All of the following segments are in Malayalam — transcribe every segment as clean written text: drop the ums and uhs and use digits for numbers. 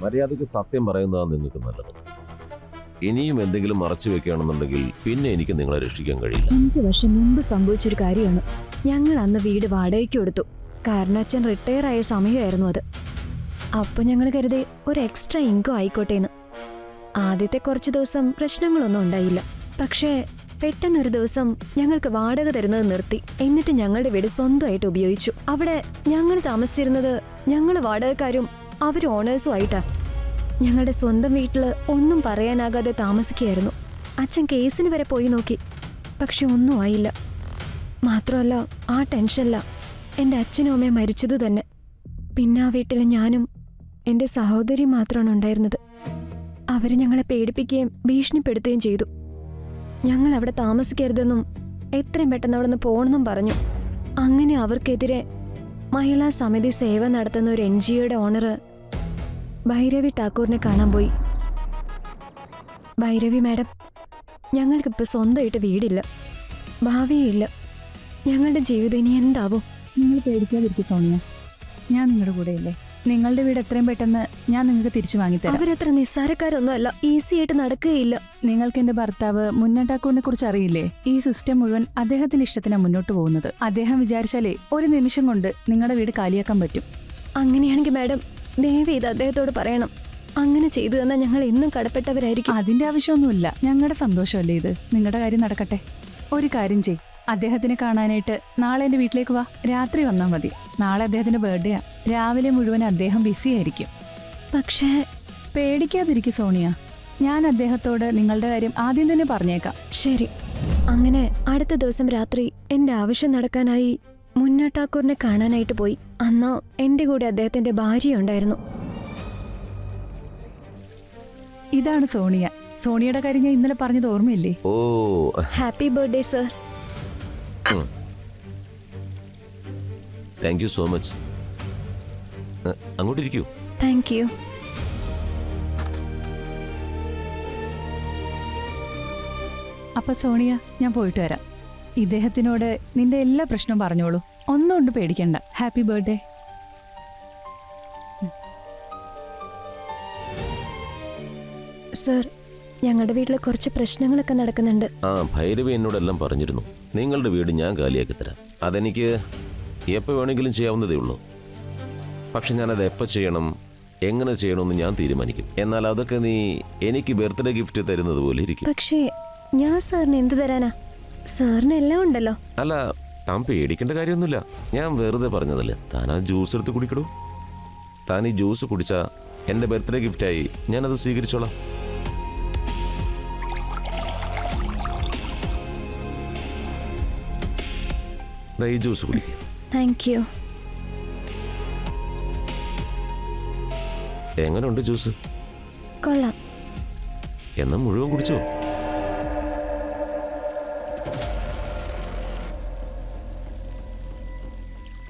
മര്യാദയ്ക്ക് സത്യം പറയുന്നതാണ് നിങ്ങൾക്ക് നല്ലത്. ഇനിയും എന്തെങ്കിലും മറച്ചു വെക്കുകയാണെന്നുണ്ടെങ്കിൽ പിന്നെ എനിക്ക് നിങ്ങളെ രക്ഷിക്കാൻ കഴിയില്ല. 5 വർഷം മുമ്പ് സംഭവിച്ചൊരു കാര്യമാണ്. ഞങ്ങൾ അന്ന് വീട് വാടകയ്ക്ക് കൊടുത്തു. കാരണം അച്ഛൻ റിട്ടയർ ആയ സമയമായിരുന്നു അത്. അപ്പൊ ഞങ്ങൾ കരുതി ഒരു എക്സ്ട്രാ ഇൻകം ആയിക്കോട്ടെ എന്ന്. ആദ്യത്തെ കുറച്ച് ദിവസം പ്രശ്നങ്ങളൊന്നും ഉണ്ടായില്ല. പക്ഷേ പെട്ടെന്നൊരു ദിവസം ഞങ്ങൾക്ക് വാടക തരുന്നത് നിർത്തി. എന്നിട്ട് ഞങ്ങളുടെ വീട് സ്വന്തമായിട്ട് ഉപയോഗിച്ചു. അവിടെ ഞങ്ങൾ താമസിച്ചിരുന്നത് ഞങ്ങൾ വാടകക്കാരും അവർ ഓണേഴ്സും ആയിട്ടാ. ഞങ്ങളുടെ സ്വന്തം വീട്ടില് ഒന്നും പറയാനാകാതെ താമസിക്കുകയായിരുന്നു. അച്ഛൻ കേസിന് വരെ പോയി നോക്കി. പക്ഷെ ഒന്നും ആയില്ല. മാത്രമല്ല ആ ടെൻഷനില്ല എൻ്റെ അച്ഛനും അമ്മയും മരിച്ചത് തന്നെ. പിന്നെ ആ വീട്ടിൽ ഞാനും എൻ്റെ സഹോദരി മാത്രമാണ് ഉണ്ടായിരുന്നത്. അവർ ഞങ്ങളെ പേടിപ്പിക്കുകയും ഭീഷണിപ്പെടുത്തുകയും ചെയ്തു. ഞങ്ങൾ അവിടെ താമസിക്കരുതെന്നും എത്രയും പെട്ടെന്ന് അവിടെ നിന്ന് പോകണമെന്നും പറഞ്ഞു. അങ്ങനെ അവർക്കെതിരെ മഹിളാ സമിതി സേവ നടത്തുന്ന ഒരു NGOയുടെ ഓണർ ഭൈരവി ഠാക്കൂറിനെ കാണാൻ പോയി. ഭൈരവി മാഡം, ഞങ്ങൾക്കിപ്പോൾ സ്വന്തമായിട്ട് വീടില്ല, ഭാവിയില്ല. ഞങ്ങളുടെ ജീവിതം ഇനി എന്താവും? നിങ്ങൾ പേടിക്കാതിരിക്കും സോണിയ, ഞാൻ നിങ്ങളുടെ കൂടെയല്ലേ. നിങ്ങളുടെ വീട് എത്രയും പെട്ടെന്ന് ഞാൻ നിങ്ങൾക്ക് തിരിച്ചു വാങ്ങിത്തരാം. അവരത്ര നിസ്സാരക്കാരൊന്നും അല്ല, ഈസി ആയിട്ട് നടക്കുകയില്ല. നിങ്ങൾക്ക് എന്റെ ഭർത്താവ് മുന്ന ഠാക്കൂറിനെ കുറിച്ച് അറിയില്ലേ? ഈ സിസ്റ്റം മുഴുവൻ അദ്ദേഹത്തിന്റെ ഇഷ്ടത്തിനാണ് മുന്നോട്ട് പോകുന്നത്. അദ്ദേഹം വിചാരിച്ചാലേ ഒരു നിമിഷം കൊണ്ട് നിങ്ങളുടെ വീട് കാലിയാക്കാൻ പറ്റും. അങ്ങനെയാണെങ്കിൽ മാഡം ദയവ് ഇത് അദ്ദേഹത്തോട് പറയണം. അങ്ങനെ ചെയ്തു തന്നാൽ ഞങ്ങൾ എന്നും കടപ്പെട്ടവരായിരിക്കും. അതിന്റെ ആവശ്യമൊന്നുമില്ല, ഞങ്ങളുടെ സന്തോഷമല്ലേ ഇത്. നിങ്ങളുടെ കാര്യം നടക്കട്ടെ. ഒരു കാര്യം ചെയ്, അദ്ദേഹത്തിനെ കാണാനായിട്ട് നാളെ എന്റെ വീട്ടിലേക്ക് വാ. രാത്രി വന്നാൽ മതി. നാളെ അദ്ദേഹത്തിന്റെ ബർത്ത്ഡേ ആ. രാവിലെ മുഴുവൻ അദ്ദേഹം ബിസി ആയിരിക്കും. പക്ഷേ പേടിക്കാതിരിക്കും സോണിയ, ഞാൻ അദ്ദേഹത്തോട് നിങ്ങളുടെ കാര്യം ആദ്യം തന്നെ പറഞ്ഞേക്കാം. ശരി. അങ്ങനെ അടുത്ത ദിവസം രാത്രി എന്റെ ആവശ്യം നടക്കാനായി മുന്ന ഠാക്കൂറിനെ കാണാനായിട്ട് പോയി. അന്ന് എന്റെ കൂടെ അദ്ദേഹത്തിന്റെ ഭാര്യ ഉണ്ടായിരുന്നു. ഇതാണ് സോണിയ. സോണിയയുടെ കാര്യം ഞാൻ ഇന്നലെ പറഞ്ഞത് ഓർമ്മയില്ലേ? ഓ, happy birthday sir. Thank you so much. അങ്ങോട്ടിരിക്കൂ. Thank you. അപ്പൊ സോണിയ, ഞാൻ പോയിട്ട് വരാം. ഇദ്ദേഹത്തിനോട് നിന്റെ എല്ലാ പ്രശ്നവും പറഞ്ഞോളൂ. ഒന്നും കൊണ്ട് പേടിക്കണ്ട. Happy birthday. സർ, ഞങ്ങളുടെ വീട്ടിൽ കുറച്ച് പ്രശ്നങ്ങളൊക്കെ നടക്കുന്നുണ്ട്. ആ, ഭൈരവി എന്നോടെല്ലാം പറഞ്ഞിരുന്നു. നിങ്ങളുടെ വീട് ഞാൻ കാലിയാക്കി തരാം. അതെനിക്ക് എപ്പോൾ വേണമെങ്കിലും ചെയ്യാവുന്നതേ ഉള്ളൂ. പക്ഷെ ഞാനത് എപ്പോൾ ചെയ്യണം, എങ്ങനെ ചെയ്യണമെന്ന് ഞാൻ തീരുമാനിക്കും. എന്നാൽ അതൊക്കെ നീ എനിക്ക് ബർത്ത്ഡേ ഗിഫ്റ്റ് തരുന്നത് പോലെ ഇരിക്കും. പക്ഷേ ഞാൻ സാറിന് എന്ത് തരാനാ? സാറിന് എല്ലാം ഉണ്ടല്ലോ. അല്ല, താൻ പേടിക്കേണ്ട കാര്യമൊന്നുമില്ല. ഞാൻ വെറുതെ പറഞ്ഞതല്ലേ. താൻ ആ ജ്യൂസ് എടുത്ത് കുടിക്കടൂ. താൻ ഈ ജ്യൂസ് കുടിച്ചാൽ എൻ്റെ ബർത്ത്ഡേ ഗിഫ്റ്റായി ഞാനത് സ്വീകരിച്ചോളാം. ഈ ജ്യൂസ് കുടിക്കുക. Thank you. എങ്ങനെയുണ്ട് ജ്യൂസ്? കൊള്ളാം. എന്നാ മുഴുവൻ കുടിച്ചോ.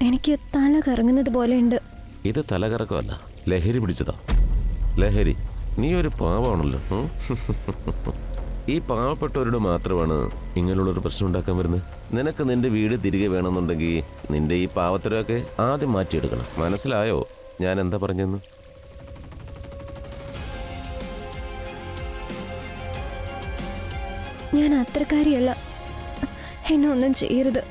എനിക്ക് തല കറങ്ങുന്നത് പോലെ ഉണ്ട്. ഇത് തലകറക്കമല്ല, ലഹരി പിടിച്ചതാ. ലഹരി. നീ ഒരു പാവമാണല്ലോ. ഈ പാവപ്പെട്ടവരോട് മാത്രമാണ് ഇങ്ങനെയുള്ളൊരു പ്രശ്നം ഉണ്ടാക്കാൻ വരുന്നത്. നിനക്ക് നിന്റെ വീട് തിരികെ വേണമെന്നുണ്ടെങ്കിൽ നിന്റെ ഈ പാവത്തരമൊക്കെ ആദ്യം മാറ്റിയെടുക്കണം. മനസ്സിലായോ ഞാൻ എന്താ പറഞ്ഞെന്ന്? ഞാൻ അത്രക്കാരിയല്ല. എന്നെ ഒന്നും ചെയ്യരുത്.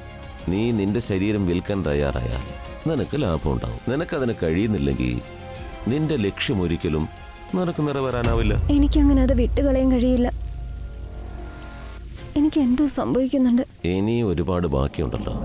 നീ നിന്റെ ശരീരം വിൽക്കാൻ തയ്യാറായാൽ നിനക്ക് ലാഭം ഉണ്ടാവും. നിനക്കതിന് കഴിയുന്നില്ലെങ്കിൽ നിന്റെ ലക്ഷ്യം ഒരിക്കലും നിനക്ക് നിറവേറാനാവില്ല. എനിക്കങ്ങനെ അത് വിട്ടുകളയാൻ കഴിയില്ല. എനിക്ക് എന്തോ സംഭവിക്കുന്നുണ്ട്. ഇനി ഒരുപാട് ബാക്കിയുണ്ടല്ലോ.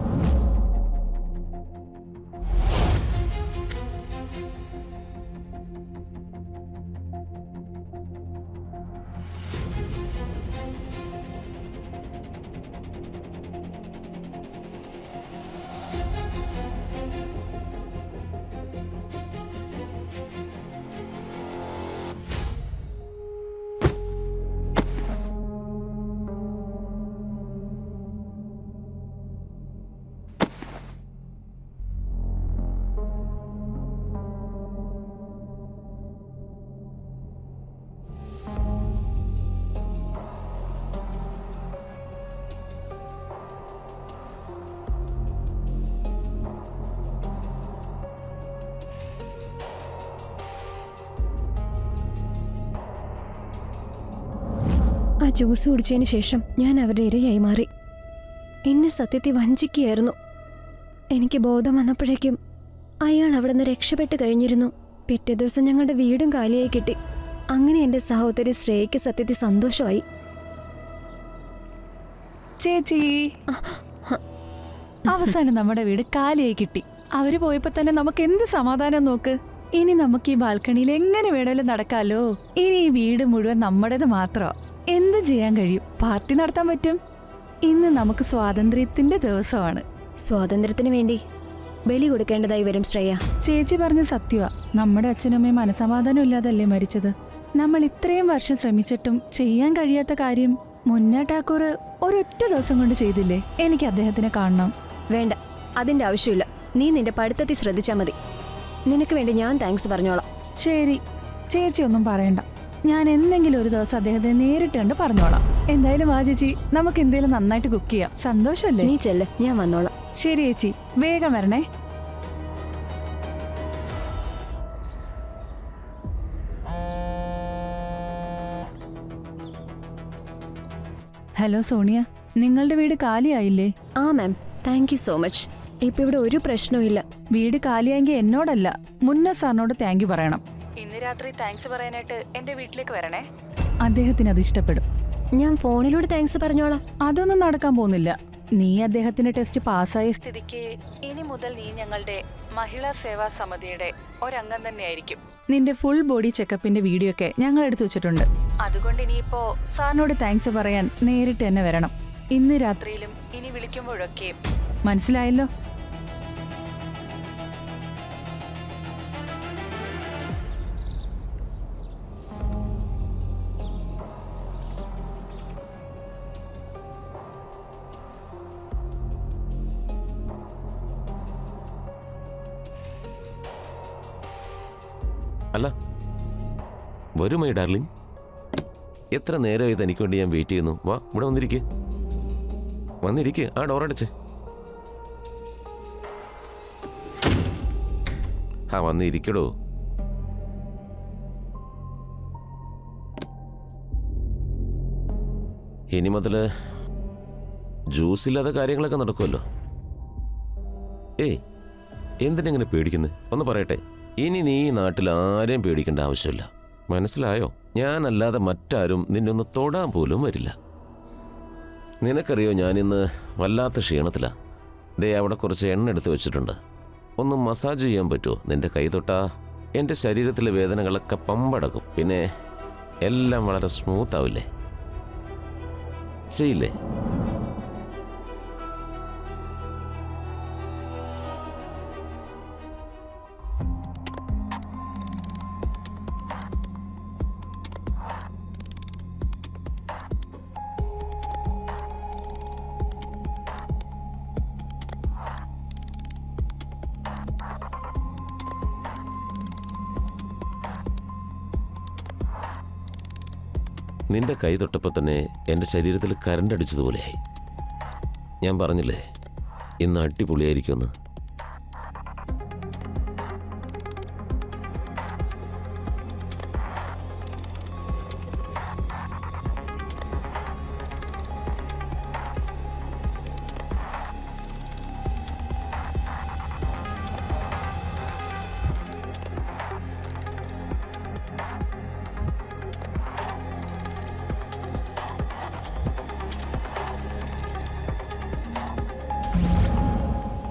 ആ ജ്യൂസ് കുടിച്ചതിന് ശേഷം ഞാൻ അവരുടെ ഇരയായി മാറി. എന്നെ സത്യത്തിൽ വഞ്ചിക്കുകയായിരുന്നു. എനിക്ക് ബോധം വന്നപ്പോഴേക്കും അയാൾ അവിടെ നിന്ന് രക്ഷപ്പെട്ട് കഴിഞ്ഞിരുന്നു. പിറ്റേ ദിവസം ഞങ്ങളുടെ വീടും കാലിയായി കിട്ടി. അങ്ങനെ എൻ്റെ സഹോദരി ശ്രേയയ്ക്ക് സത്യത്തിൽ സന്തോഷമായി. ചേച്ചി, അവസാനം നമ്മുടെ വീട് കാലിയായി കിട്ടി. അവര് പോയപ്പോ തന്നെ നമുക്ക് എന്ത് സമാധാനം നോക്ക്. ഇനി നമുക്ക് ഈ ബാൽക്കണിയിൽ എങ്ങനെ വേണേലും നടക്കാലോ. ഇനി ഈ വീട് മുഴുവൻ നമ്മുടേത് മാത്രമാ. എന്ത് ചെയ്യാൻ കഴിയും? പാർട്ടി നടത്താൻ പറ്റും. ഇന്ന് നമുക്ക് സ്വാതന്ത്ര്യത്തിന്റെ ദിവസമാണ്. സ്വാതന്ത്ര്യത്തിന് വേണ്ടി ബലി കൊടുക്കേണ്ടതായി വരും ശ്രേയ. ചേച്ചി പറഞ്ഞ സത്യമാ. നമ്മുടെ അച്ഛനമ്മയും മനസമാധാനം ഇല്ലാതല്ലേ മരിച്ചത്. നമ്മൾ ഇത്രയും വർഷം ശ്രമിച്ചിട്ടും ചെയ്യാൻ കഴിയാത്ത കാര്യം മുന്ന ടാക്കൂർ ഒരൊറ്റ ദിവസം കൊണ്ട് ചെയ്തില്ലേ? എനിക്ക് അദ്ദേഹത്തിനെ കാണണം. വേണ്ട, അതിന്റെ ആവശ്യമില്ല. നീ നിന്റെ പഠിത്തത്തിൽ ശ്രദ്ധിച്ചാൽ മതി. നിനക്ക് വേണ്ടി ഞാൻ താങ്ക്സ് പറഞ്ഞോളാം. ശരി, ചേച്ചി ഒന്നും പറയണ്ട. ഞാൻ എന്തെങ്കിലും ഒരു ദിവസം അദ്ദേഹത്തെ നേരിട്ട് കണ്ട് പറഞ്ഞോളാം. എന്തായാലും വാ ചേച്ചി, നമുക്ക് എന്തെങ്കിലും നന്നായിട്ട് കുക്ക് ചെയ്യാം. സന്തോഷമല്ലേ? നീ ചെല്ല്, ഞാൻ വന്നോളാം. ശരി ചേച്ചി, വേഗം വരണേ. ഹലോ സോണിയ, നിങ്ങളുടെ വീട് കാലിയായില്ലേ? ആ മാം, താങ്ക് യു സോ മച്ച്. ഇപ്പൊ ഇവിടെ ഒരു പ്രശ്നവും ഇല്ല. വീട് കാലിയായെങ്കിൽ എന്നോടല്ല, മുന്ന സാറിനോട് താങ്ക് യു പറയണം. ഇന്ന് രാത്രി താങ്ക്സ് പറയാനായിട്ട് എന്റെ വീട്ടിലേക്ക് വരണേ. അദ്ദേഹത്തിന് അത് ഇഷ്ടപ്പെടും. ഞാൻ ഫോണിലൂടെ താങ്ക്സ് പറഞ്ഞോളാം. അതൊന്നും നടക്കാൻ പോകുന്നില്ല. നീ അദ്ദേഹത്തിന്റെ ടെസ്റ്റ് പാസ്സായ സ്ഥിതിക്ക് ഇനി മുതൽ നീ ഞങ്ങളുടെ മഹിളാ സേവാ സമിതിയുടെ ഒരംഗം തന്നെയായിരിക്കും. നിന്റെ ഫുൾ ബോഡി ചെക്കപ്പിന്റെ വീഡിയോ ഒക്കെ ഞങ്ങൾ എടുത്തു വെച്ചിട്ടുണ്ട്. അതുകൊണ്ട് ഇനിയിപ്പോ സാറിനോട് താങ്ക്സ് പറയാൻ നേരിട്ട് തന്നെ വരണം. ഇന്ന് രാത്രിയിലും ഇനി വിളിക്കുമ്പോഴൊക്കെയും. മനസ്സിലായല്ലോ? അല്ല, വരൂ മൈ ഡാർലിംഗ്. എത്ര നേരമായി തനിക്ക് വേണ്ടി ഞാൻ വെയിറ്റ് ചെയ്യുന്നു. വാ, ഇവിടെ വന്നിരിക്കുക. ആ ഡോറടച്ച്. ആ വന്നിരിക്കടോ. ഇനി മുതൽ ജ്യൂസ് ഇല്ലാത്ത കാര്യങ്ങളൊക്കെ നടക്കുമല്ലോ. ഏയ്, എന്തിനെങ്ങനെ പേടിക്കുന്നത്? ഒന്ന് പറയട്ടെ. ഇനി നീ ഈ നാട്ടിൽ ആരെയും പേടിക്കേണ്ട ആവശ്യമില്ല. മനസ്സിലായോ? ഞാനല്ലാതെ മറ്റാരും നിന്നൊന്ന് തൊടാൻ പോലും വരില്ല. നിനക്കറിയോ, ഞാനിന്ന് വല്ലാത്ത ക്ഷീണത്തിലാ. ദേ അവിടെ കുറച്ച് എണ്ണ എടുത്ത് വെച്ചിട്ടുണ്ട്. ഒന്ന് മസാജ് ചെയ്യാൻ പറ്റുമോ? നിന്റെ കൈ തൊട്ടാ എൻ്റെ ശരീരത്തിലെ വേദനകളൊക്കെ പമ്പടക്കും. പിന്നെ എല്ലാം വളരെ സ്മൂത്ത് ആവില്ലേ? ചെയ്യില്ലേ? നിന്റെ കൈ തൊട്ടപ്പോൾ തന്നെ എൻ്റെ ശരീരത്തിൽ കരണ്ട് അടിച്ചതുപോലെയായി. ഞാൻ പറഞ്ഞില്ലേ ഇന്ന് അടിപൊളിയായിരിക്കുമെന്ന്.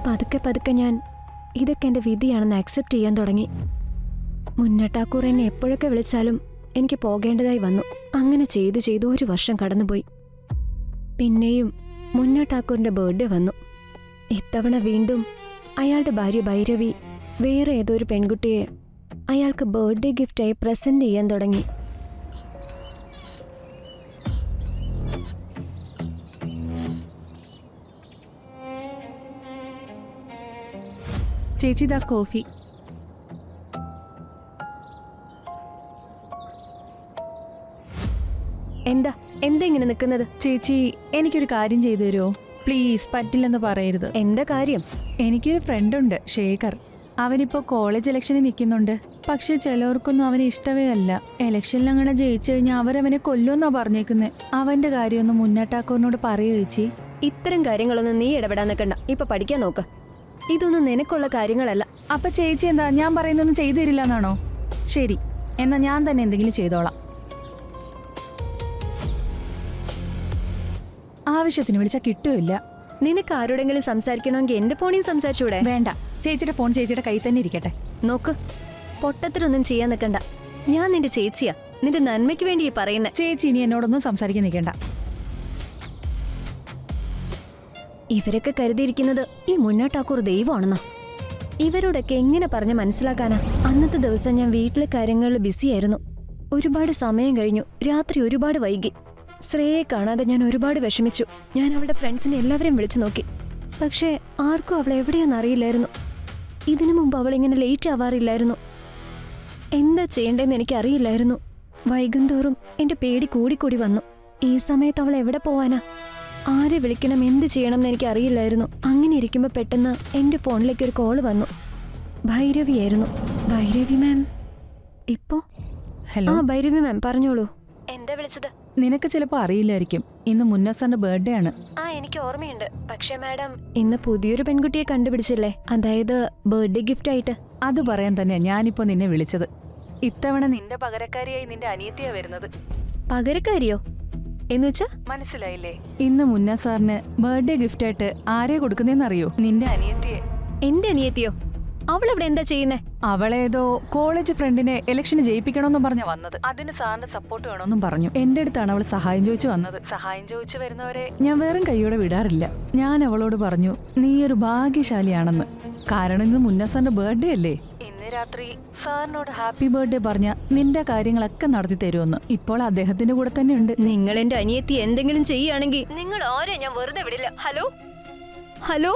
പതുക്കെ പതുക്കെ ഞാൻ ഇതൊക്കെ എൻ്റെ വിധിയാണെന്ന് ആക്സെപ്റ്റ് ചെയ്യാൻ തുടങ്ങി. മുന്ന ടാക്കൂർ എന്നെ എപ്പോഴൊക്കെ വിളിച്ചാലും എനിക്ക് പോകേണ്ടതായി വന്നു. അങ്ങനെ ചെയ്ത് 1 വർഷം കടന്നുപോയി. പിന്നെയും മുന്ന ടാക്കൂറിൻ്റെ ബർത്ത്ഡേ വന്നു. ഇത്തവണ വീണ്ടും അയാളുടെ ഭാര്യ ഭൈരവി വേറെ ഏതോ ഒരു പെൺകുട്ടിയെ അയാൾക്ക് ബർത്ത്ഡേ ഗിഫ്റ്റായി പ്രസൻറ്റ് ചെയ്യാൻ തുടങ്ങി. ചേച്ചി, ദാ കോഫി. എന്താ ഇങ്ങനെ നിൽക്കുന്നത്? ചേച്ചി, എനിക്കൊരു കാര്യം ചെയ്തു തരുമോ പ്ലീസ്? പറ്റില്ലെന്ന് പറയരുത്. എന്താ കാര്യം? എനിക്കൊരു ഫ്രണ്ടുണ്ട്, ശേഖർ. അവനിപ്പോ കോളേജ് ഇലക്ഷനിൽ നിൽക്കുന്നുണ്ട്. പക്ഷെ ചിലവർക്കൊന്നും അവനെ ഇഷ്ടമേ അല്ല. ഇലക്ഷനിൽ അങ്ങനെ ജയിച്ചു കഴിഞ്ഞാൽ അവരവനെ കൊല്ലുമെന്നാ പറഞ്ഞേക്കുന്നത്. അവന്റെ കാര്യമൊന്നും മുന്നേട്ടാക്കോറിനോട് പറയൂ ചേച്ചി. ഇത്തരം കാര്യങ്ങളൊന്നും നീ ഇടപെടാൻ നിൽക്കണ്ട. ഇപ്പൊ പഠിക്കാൻ നോക്ക്. ഇതൊന്നും നിനക്കുള്ള കാര്യങ്ങളല്ല. അപ്പൊ ചേച്ചി എന്താ ഞാൻ പറയുന്നൊന്നും ചെയ്തു തരില്ല എന്നാണോ? ശരി, എന്നാ ഞാൻ തന്നെ എന്തെങ്കിലും ചെയ്തോളാം. ആവശ്യത്തിന് വിളിച്ചാൽ കിട്ടുമില്ല. നിനക്ക് ആരോടെങ്കിലും സംസാരിക്കണമെങ്കിൽ എന്റെ ഫോണിൽ സംസാരിച്ചൂടെ? വേണ്ട, ചേച്ചിയുടെ ഫോൺ ചേച്ചിയുടെ കയ്യിൽ തന്നെ ഇരിക്കട്ടെ. നോക്ക്, പൊട്ടത്തിനൊന്നും ചെയ്യാൻ നിൽക്കണ്ട. ഞാൻ നിന്റെ ചേച്ചിയാ, നിന്റെ നന്മയ്ക്ക് വേണ്ടി ഈ പറയുന്നേ. ചേച്ചി ഇനി എന്നോടൊന്നും സംസാരിക്കാൻ നിൽക്കണ്ട. ഇവരൊക്കെ കരുതിയിരിക്കുന്നത് ഈ മുന്നോട്ടാക്കൂർ ദൈവമാണെന്നാ. ഇവരോടൊക്കെ എങ്ങനെ പറഞ്ഞ് മനസ്സിലാക്കാനാ? അന്നത്തെ ദിവസം ഞാൻ വീട്ടിലെ കാര്യങ്ങളിൽ ബിസിയായിരുന്നു. ഒരുപാട് സമയം കഴിഞ്ഞു. രാത്രി ഒരുപാട് വൈകി. ശ്രേയെ കാണാതെ ഞാൻ ഒരുപാട് വിഷമിച്ചു. ഞാൻ അവളുടെ ഫ്രണ്ട്സിനെ എല്ലാവരെയും വിളിച്ചു നോക്കി. പക്ഷേ ആർക്കും അവളെ എവിടെയെന്ന് അറിയില്ലായിരുന്നു. ഇതിനു മുമ്പ് അവൾ ഇങ്ങനെ ലേറ്റ് ആവാറില്ലായിരുന്നു. എന്താ ചെയ്യേണ്ടതെന്ന് എനിക്കറിയില്ലായിരുന്നു. വൈകുന്തോറും എന്റെ പേടി കൂടിക്കൂടി വന്നു. ഈ സമയത്ത് അവൾ എവിടെ പോവാനാ? ആരെ വിളിക്കണം, എന്ത് ചെയ്യണം എന്ന് എനിക്ക് അറിയില്ലായിരുന്നു. അങ്ങനെ ഇരിക്കുമ്പോൾ പെട്ടെന്ന് എന്റെ ഫോണിലേക്ക് ഒരു കോള് വന്നു. ഭൈരവിയായിരുന്നു. ഭൈരവി മാം ഇപ്പോ? ഹലോ. ഭൈരവി മാം പറഞ്ഞോളൂ. എന്താ വിളിച്ചത്? നിനക്ക് ചിലപ്പോൾ അറിയില്ലായിരിക്കും, ഇന്ന് മുന്നസാറിന്റെ ബർത്ത്ഡേ ആണ്. എനിക്ക് ഓർമ്മയുണ്ട്. പക്ഷേ മാഡം, ഇന്ന് പുതിയൊരു പെൺകുട്ടിയെ കണ്ടുപിടിച്ചില്ലേ? അതായത് ബർത്ത്ഡേ ഗിഫ്റ്റ് ആയിട്ട്. അത് പറയാൻ തന്നെയാ ഞാനിപ്പോ നിന്നെ വിളിച്ചത്. ഇത്തവണ നിന്റെ പകരക്കാരിയായി നിന്റെ അനിയത്തിയാ വരുന്നത്. പകരക്കാരിയോ എന്നുവെച്ചാ? മനസ്സിലായില്ലേ? ഇന്ന് മുന്നസാറിന് ബർത്ത്ഡേ ഗിഫ്റ്റ് ആയിട്ട് ആരെ കൊടുക്കുന്നേന്നറിയോ? നിന്റെ അനിയത്തിയെ. എന്റെ അനിയത്തിയോ? അവളെവിടെ എന്താ ചെയ്യുന്നേ? അവളേതോ കോളേജ് ഫ്രണ്ടിനെ ഇലക്ഷന് ജയിപ്പിക്കണമെന്നും പറഞ്ഞ വന്നത്. അതിന് സാറിന്റെ സപ്പോർട്ട് വേണമെന്നും പറഞ്ഞു. എന്റെ അടുത്താണ് അവൾ സഹായം ചോദിച്ചു വന്നത്. സഹായം ചോദിച്ചു വരുന്നവരെ ഞാൻ വെറും കൈയോടെ വിടാറില്ല. ഞാൻ അവളോട് പറഞ്ഞു, നീ ഒരു ഭാഗ്യശാലിയാണെന്ന്. കാരണം ഇന്ന് മുന്നസാറിന്റെ ബർത്ത്ഡേ അല്ലേ. ഇന്ന് രാത്രി സാറിനോട് ഹാപ്പി ബർത്ത്ഡേ പറഞ്ഞ നിന്റെ കാര്യങ്ങളൊക്കെ നടത്തി തരുമെന്ന്. ഇപ്പോൾ അദ്ദേഹത്തിന്റെ കൂടെ തന്നെ ഉണ്ട്. നിങ്ങൾ എന്റെ അനിയത്തി എന്തെങ്കിലും ചെയ്യുകയാണെങ്കിൽ നിങ്ങൾ ആരെ ഞാൻ വെറുതെ വിടില്ല. Hello hello.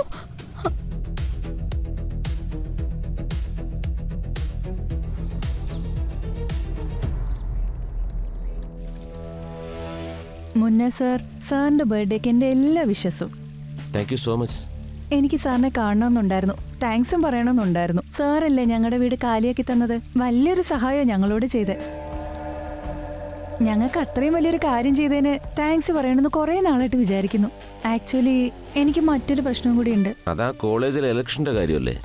മുന്നേ സാർ, സാറിന്റെ ബർത്ത്ഡേക്ക് എന്റെ എല്ലാ വിശ്വസും. Thank you so much. എനിക്ക് സാറിനെ കാണണമെന്നുണ്ടായിരുന്നു, താങ്ക്സും പറയണമെന്നുണ്ടായിരുന്നു. സാറല്ലേ ഞങ്ങളുടെ വീട് കാലിയാക്കി തന്നത്. വലിയൊരു സഹായം ഞങ്ങളോട് ചെയ്ത്. ഞങ്ങൾക്ക് അത്രയും വലിയൊരു കാര്യം ചെയ്തതിന് താങ്ക്സ് പറയണമെന്ന് കുറെ നാളായിട്ട് വിചാരിക്കുന്നു. ആക്ച്വലി എനിക്ക് മറ്റൊരു പ്രശ്നവും കൂടി ഉണ്ട്. അതാ കോളേജിലെ ഇലക്ഷന്റെ കാര്യമല്ലേ?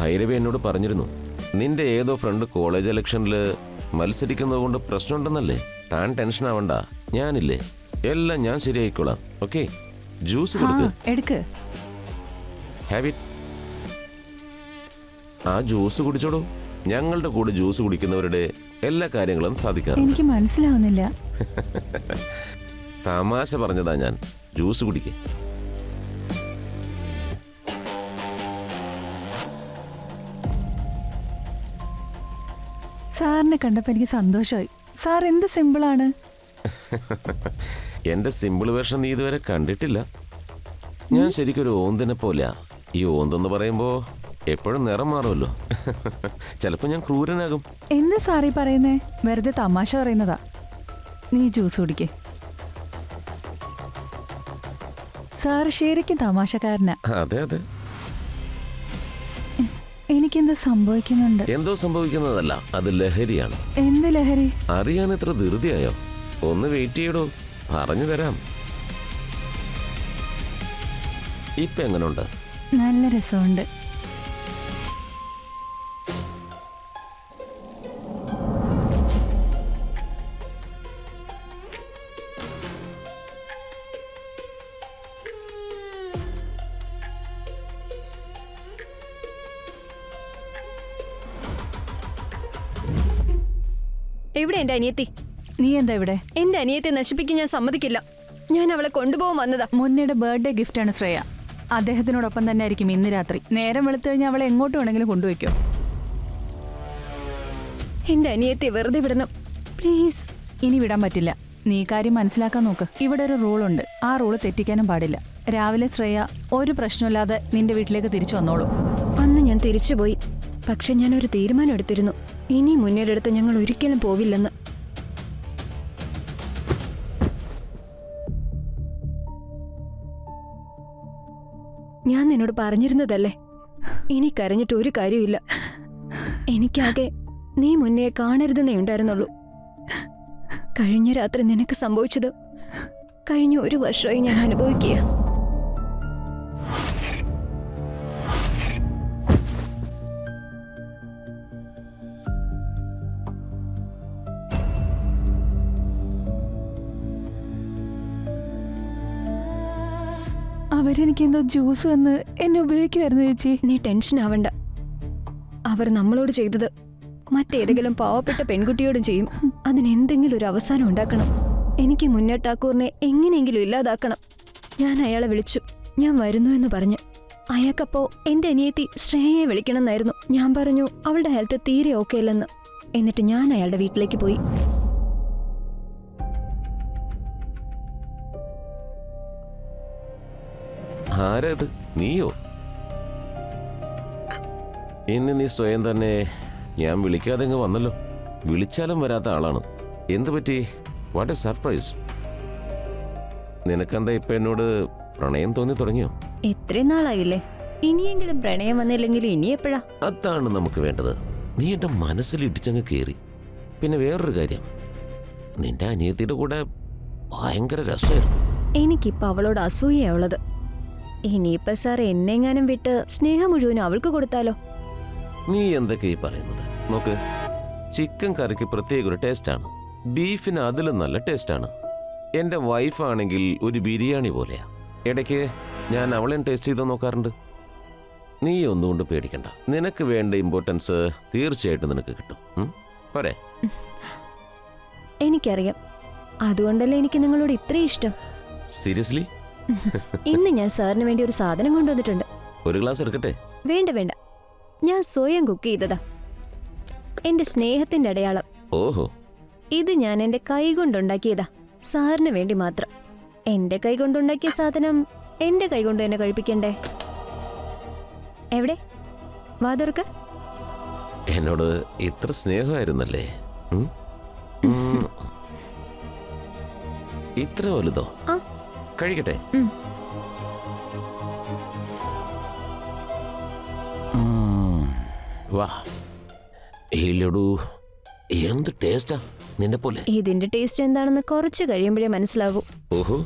ഭൈരവി എന്നോട് പറഞ്ഞിരുന്നു, നിന്റെ ഏതോ ഫ്രണ്ട് കോളേജ് ഇലക്ഷനിൽ മത്സരിക്കുന്നത് കൊണ്ട് പ്രശ്നമുണ്ടെന്നല്ലേ. താൻ ടെൻഷൻ ആവണ്ട, ഞാനില്ലേ, എല്ലാം ഞാൻ ശരിയായിക്കോളാം. ഓക്കെ, ജ്യൂസ് എടുക്ക്. ഹാബിറ്റ്. ആ ജ്യൂസ് കുടിച്ചോടൂ. ഞങ്ങളുടെ കൂടെ ജ്യൂസ് കുടിക്കുന്നവരുടെ എല്ലാ കാര്യങ്ങളും സാധിക്കാറുണ്ട്. എനിക്ക് മനസ്സിലാവുന്നില്ല. തമാശ പറഞ്ഞതാ ഞാൻ. ജ്യൂസ് കുടിക്കേ. സാറിനെ കണ്ടപ്പോ എനിക്ക് സന്തോഷമായി. സാർ എന്ത് സിമ്പിളാണ്. എന്റെ സിമ്പിൾ വേർഷൻ നീ ഇതുവരെ കണ്ടിട്ടില്ല. ഞാൻ ശരിക്കൊരു ഓന്തിനെ പോലെയാ. ഈ ഓന്തെന്ന് പറയുമ്പോ എപ്പോഴും നിറം മാറുമല്ലോ. ചിലപ്പോ ഞാൻ ക്രൂരനാകും. എന്ത് സാറി പറയുന്നേ? വെറുതെ തമാശ പറയുന്നതാ. നീ ജ്യൂസ് കുടിക്കേ. സാറ് ശരിക്കും തമാശക്കാരനാ. അതെ അതെ. എനിക്കെന്തോ സംഭവിക്കുന്നുണ്ട്. എന്തോ സംഭവിക്കുന്നതല്ല, അത് ലഹരിയാണ്. എന്ത് ലഹരി? അറിയാൻ എത്ര ധൃതിയായോ? ഒന്ന് വെയിറ്റ് ചെയ്യടോ, പറഞ്ഞു തരാം. ഇപ്പൊ എങ്ങനുണ്ട്? നല്ല രസമുണ്ട്. എവിടെ എന്റെ അനിയത്തി? നീ എന്താ ഇവിടെ? എന്റെ അനിയത്തെ നശിപ്പിക്കാൻ ഞാൻ സമ്മതിക്കില്ല. ഞാൻ അവളെ കൊണ്ടുപോകാൻ വന്നതാ. മുന്നയുടെ ബർത്ത്ഡേ ഗിഫ്റ്റാണ് ശ്രേയ. അദ്ദേഹത്തിനോടൊപ്പം തന്നെ ആയിരിക്കും ഇന്ന് രാത്രി. നേരം വെളുത്തു കഴിഞ്ഞാൽ അവളെ എങ്ങോട്ട് വേണമെങ്കിലും കൊണ്ടുപോയിക്കോ. എന്റെ അനിയത്തെ വെറുതെ വിടണം പ്ലീസ്. ഇനി വിടാൻ പറ്റില്ല. നീ കാര്യം മനസ്സിലാക്കാൻ നോക്ക്. ഇവിടെ ഒരു റൂളുണ്ട്. ആ റൂള് തെറ്റിക്കാനും പാടില്ല. രാവിലെ ശ്രേയ ഒരു പ്രശ്നമില്ലാതെ നിന്റെ വീട്ടിലേക്ക് തിരിച്ചു വന്നോളൂ. അന്ന് ഞാൻ തിരിച്ചുപോയി. പക്ഷെ ഞാൻ ഒരു തീരുമാനം എടുത്തിരുന്നു. ഇനി മുന്നേറെടുത്ത് ഞങ്ങൾ ഒരിക്കലും പോവില്ലെന്ന്. ഞാൻ നിന്നോട് പറഞ്ഞിരുന്നതല്ലേ. ഇനി കരഞ്ഞിട്ട് ഒരു കാര്യമില്ല. എനിക്കാകെ നീ മുന്നേ കാണരുതെന്നേ ഉണ്ടായിരുന്നുള്ളൂ. കഴിഞ്ഞ രാത്രി നിനക്ക് സംഭവിച്ചത് കഴിഞ്ഞ 1 വർഷമായി ഞാൻ അനുഭവിക്കുക. അവരെനിക്ക് എന്തോ ജ്യൂസ് എന്ന് എന്നെ ഉപയോഗിക്കുമായിരുന്നു ചേച്ചി. നീ ടെൻഷൻ ആവണ്ട. അവർ നമ്മളോട് ചെയ്തത് മറ്റേതെങ്കിലും പാവപ്പെട്ട പെൺകുട്ടിയോടും ചെയ്യും. അതിനെന്തെങ്കിലും ഒരു അവസാനം ഉണ്ടാക്കണം. എനിക്ക് മുന്നേ ടാക്കൂറിനെ എങ്ങനെയെങ്കിലും ഇല്ലാതാക്കണം. ഞാൻ അയാളെ വിളിച്ചു. ഞാൻ വരുന്നു എന്ന് പറഞ്ഞു. അയാൾക്കപ്പോ എന്റെ അനിയത്തി ശ്രേയയെ വിളിക്കണമെന്നായിരുന്നു. ഞാൻ പറഞ്ഞു അവളുടെ ഹെൽത്ത് തീരെ ഓക്കെ അല്ലെന്ന്. എന്നിട്ട് ഞാൻ അയാളുടെ വീട്ടിലേക്ക് പോയി. ആരത്? നീയോ? ഇന്ന് നീ സ്വയം തന്നെ ഞാൻ വിളിക്കാതെ ഇങ്ങ് വന്നല്ലോ. വിളിച്ചാലും വരാത്ത ആളാണ്. എന്ത് പറ്റി? What A surprise. നിനക്കെന്താ ഇപ്പൊ എന്നോട് പ്രണയം തോന്നി തുടങ്ങിയോ? ഇത്രയും നാളായില്ലേ, ഇനിയെങ്കിലും പ്രണയം വന്നില്ലെങ്കിൽ ഇനി എപ്പോഴാ? അതാണ് നമുക്ക് വേണ്ടത്. നീ എന്റെ മനസ്സിൽ ഇടിച്ചങ്ങ് കയറി. പിന്നെ വേറൊരു കാര്യം, നിന്റെ അനിയത്തിയുടെ കൂടെ ഭയങ്കര രസമായിരുന്നു. എനിക്കിപ്പോ അവളോട് അസൂയ ഉള്ളത്. ഇനിയിപ്പോ സാർ എന്നെങ്ങാനും വിട്ട് സ്നേഹം മുഴുവനും അവൾക്ക് കൊടുത്താലോ? നീ എന്തൊക്കെ ഈ പറയുന്നത്? നോക്ക്, ചിക്കൻ കറിക്ക് പ്രത്യേക ഒരു ടേസ്റ്റാണ്, ബീഫിന് അതിലും നല്ല ടേസ്റ്റാണ്. എൻ്റെ വൈഫാണെങ്കിൽ ഒരു ബിരിയാണി പോലെയാ. ഇടയ്ക്ക് ഞാൻ അവളെയും ടേസ്റ്റ് ചെയ്ത് നോക്കാറുണ്ട്. നീ ഒന്നുകൊണ്ട് പേടിക്കണ്ട. നിനക്ക് വേണ്ട ഇമ്പോർട്ടൻസ് തീർച്ചയായിട്ടും നിനക്ക് കിട്ടും. പോരെ? എനിക്കറിയാം. അതുകൊണ്ടല്ലേ എനിക്ക് നിങ്ങളോട് ഇത്രയും ഇഷ്ടം. സീരിയസ്ലി? ഇന്ന് ഞാൻ സാറിന് വേണ്ടി ഒരു സാധനം കൊണ്ടുവന്നിട്ടുണ്ട്. ഒരു ഗ്ലാസ് എടുക്കട്ടെ? വേണ്ട വേണ്ട, ഞാൻ സ്വയം കുക്ക് ചെയ്തതാ. എന്റെ സ്നേഹത്തിന്റെ അടയാളം. ഓഹോ. ഇത് ഞാൻ എന്റെ കൈ കൊണ്ടുണ്ടാക്കിയതാ, സാറിന് വേണ്ടി മാത്രം. എന്റെ കൈ കൊണ്ടുണ്ടാക്കിയ സാധനം എന്റെ കൈ കൊണ്ട് തന്നെ കഴിപ്പിക്കണ്ടേ? എവിടെ വാതുറക്ക? എന്നോട് ഇത്ര സ്നേഹമായിരുന്നല്ലേ? ഇത്ര വലുതോ? കഴിക്കട്ടെ? വാ, ഈ ലഡു എന്ത് ടേസ്റ്റാ നിന്നെ പോലെ. ഇതിന്റെ ടേസ്റ്റ് എന്താണെന്ന് കുറച്ച് കഴിയുമ്പോഴേ മനസ്സിലാകൂ. ഓഹോ.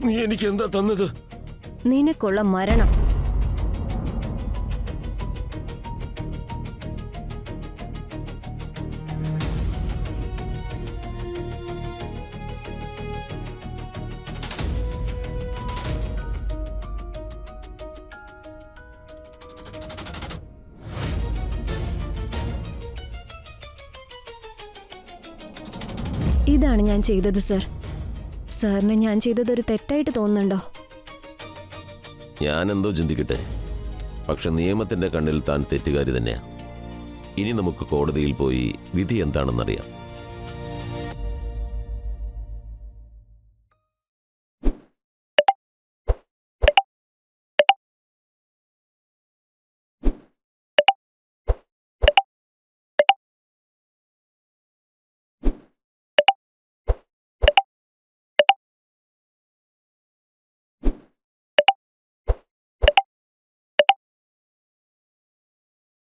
നീ എനിക്ക് എന്താ തന്നത്? നിനക്കുള്ള മരണം. ഇതാണ് ഞാൻ ചെയ്തത് സർ. സാറിന് ഞാൻ ചെയ്തതൊരു തെറ്റായിട്ട് തോന്നുന്നുണ്ടോ? ഞാൻ എന്തോ ചിന്തിക്കട്ടെ, പക്ഷെ നിയമത്തിന്റെ കണ്ണിൽ താൻ തെറ്റുകാരി തന്നെയാ. ഇനി നമുക്ക് കോടതിയിൽ പോയി വിധി എന്താണെന്നറിയാം.